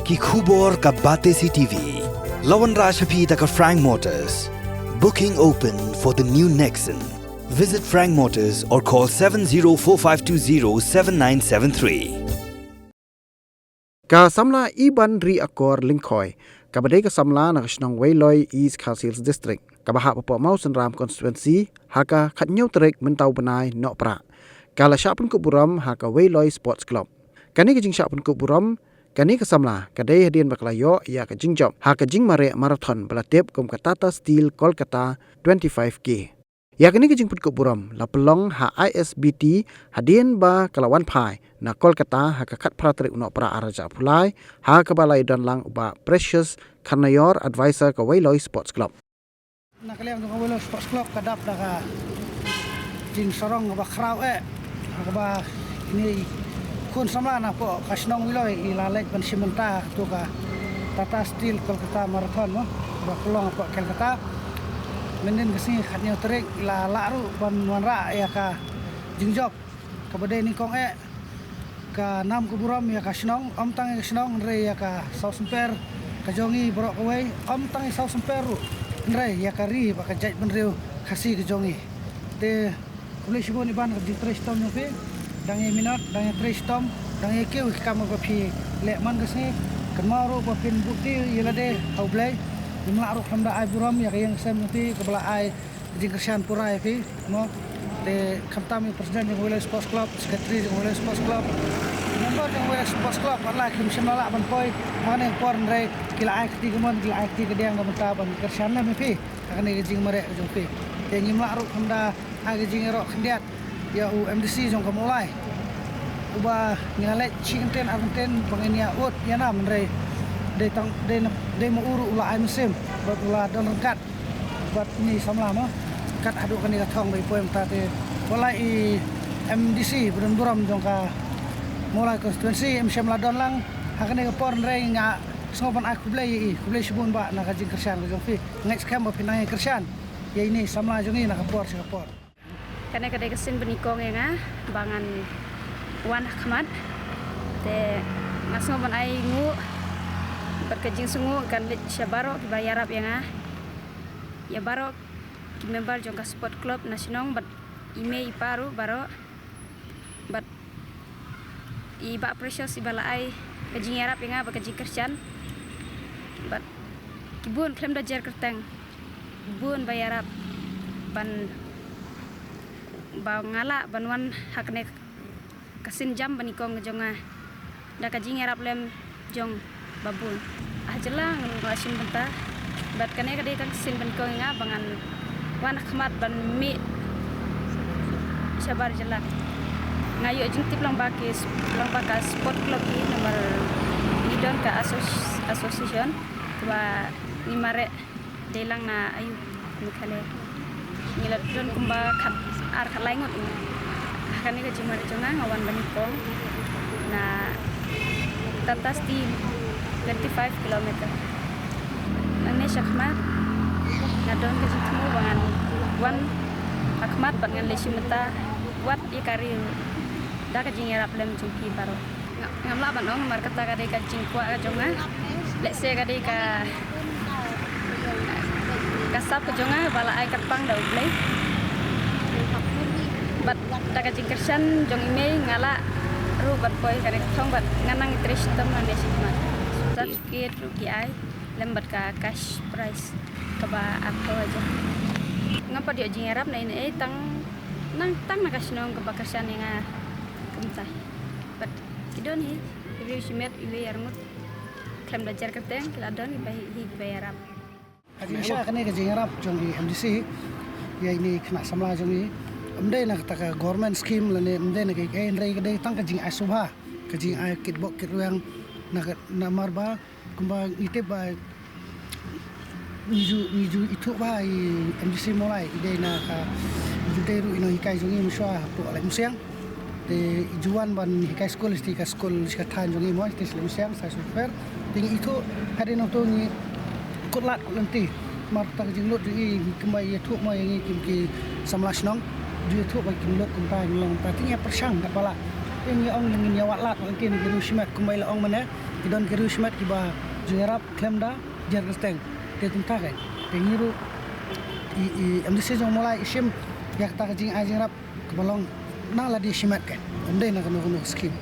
Ki khubor ka bate CTV. Lawan Rashaphi taka Frank Motors. Booking open for the new Nexon. Visit Frank Motors or call 7045207973. Ka samla iban ri akor lingkoi. Ka badai ka samla na kasnong Wayloi East Councils District. Ka baha papo Mausan Ram constituency haka khatnyau terik mentau benai nok pra. Kala syapun kuburam haka Wayloi Sports Club. Kani kajing syapun kuburam kani ka samla kadai hadian baklayo ya ka jing job haka jing mare marathon belatip kum ka Tata Steel Kolkata 25K. Ya kini kajing put kuburam la pelong ha ISBT hadian ba kalawan pai na Kolkata haka kat pratrik nok pra araja pulai ha ka balai dan lang ba Precious Karnayor advisor ka Wayloi Sports Club. Nak lihat untuk Wayloi Sports Club kadap dah jing sorong ba kraw ba ini kun samla na po kasnong Wayloi ilalek ban simenta tu ka Tata Steel Kolkata Marathon mo ba pelong po Kolkata menen kesini khatnya terik ila laru ban wanra ya ka jingjob ka badai ni kong ka nam kuburam ya ka snong om tang ya snong re ya ka sausemper ka jongi borok kawai om tang ya sausemper re ya ka ri ba ka jaj ban reu khasi ka jongi te kulai shibon iban ka di trestom no pe dangi minat dangi trestom dangi keu ka ma ba phi le man kesini kan maru ba pin bukti yelade au blai Jumlah aruk hamda ai buram ya yang sem nanti kebala ai jingkersian pura ya fi no de kamtami presiden yang Wayloi Sports Club sekretari yang Wayloi Sports Club member yang Wayloi Sports Club Allah kim semala ban poi mana yang por ndai kila ai kti gumon kila ai kti kediang ga mata ban kersian na fi akan ni jing mare jong fi de jumlah aruk hamda ai jing ro khendiat ya UMDC jong kamulai uba ngale chinten arten pangenia ut ya na mendai de mau uru ulah musim buat ulah don rengkat buat ni samla mo kat aduk kan ka thong bai poem ta te mulai MDC buram jongka mulai constituency MCM ladon lang hakan ka por rei nga sopan aku blai sibun ba na ka jing kersian ka jong fi next camp ba pinang kersian ya ini samla jongi na ka por si ka por kana ka de kesin benikong nga bangan wan khmat te ngasong ban ai ngu berkejing sungu kan lit syabaro bayarap yang ya baro ki member jongka sport club nasional bat ime iparu baro bat iba Precious ibala ai kejing yarap yang berkejing kersian bat kibun klem da jer kerteng bun bayarap ban ngala banwan hakne kasin jam banikong jonga da kejing yarap lem jong babun jelang rasin benta bat kane kadai kan sin ben ko nga bangan wan khmat ban mi sabar jelang ngayo jintip lang bakas sport club ni nomor idon ka association wa ni mare delang na ayu mikale ngilat don kumba khat ar khalangot kane ka jimare jona ngawan banikong na Tata Steel 25 km. Nane syakmat ngadon ke situ bangan wan akmat bangan lesimeta wat ikari da ka jingerap lem jungki baro ngamla banong mar kata ka de ka jingkwa ka jonga lese ka de ka kasap ka jonga bala ai katpang da ublai bat da ka jingkersan jong ime ngala ru bat poi ka thong bat nganang tres tam nane syakmat certificate rugi ai lembat ka cash prize kaba atau aja ngapa dia jingerap na ini tang na kasnong kaba kersian nga kemta but idon hi ibe simet ibe yarmut klem dajar kerteng kiladon ibe hi bayarap Insya kan ni jingerap jong di MDC ya ini kena samla jong ni amdai na kata government scheme lane amdai na kai rei kadai tang ka jing asubha ka jing ai kitbok kitruang na marba kumba itip ba niju itu ba MDC mulai ide na ka juderu ino hikai jongi muswa po alai musiang te juan ban hikai school ka school ska than jongi mo te musiang sa super ting itu hade no to ni kutlat nanti marta jing lot ji kumba ye thuk mo yang ki samlas nong ju thuk ba kim lot kumpa long pa ting ya persang da bala ini ong ngin ya watlat nanti ni rusmat kumba la ong mana idon kiru shmet ki ba jerap klemda jer gesteng te tunta kai tengiru amdi se jong mulai isim yak ta jing ajing rap kebalong na la di shmet kai amdai na kono skim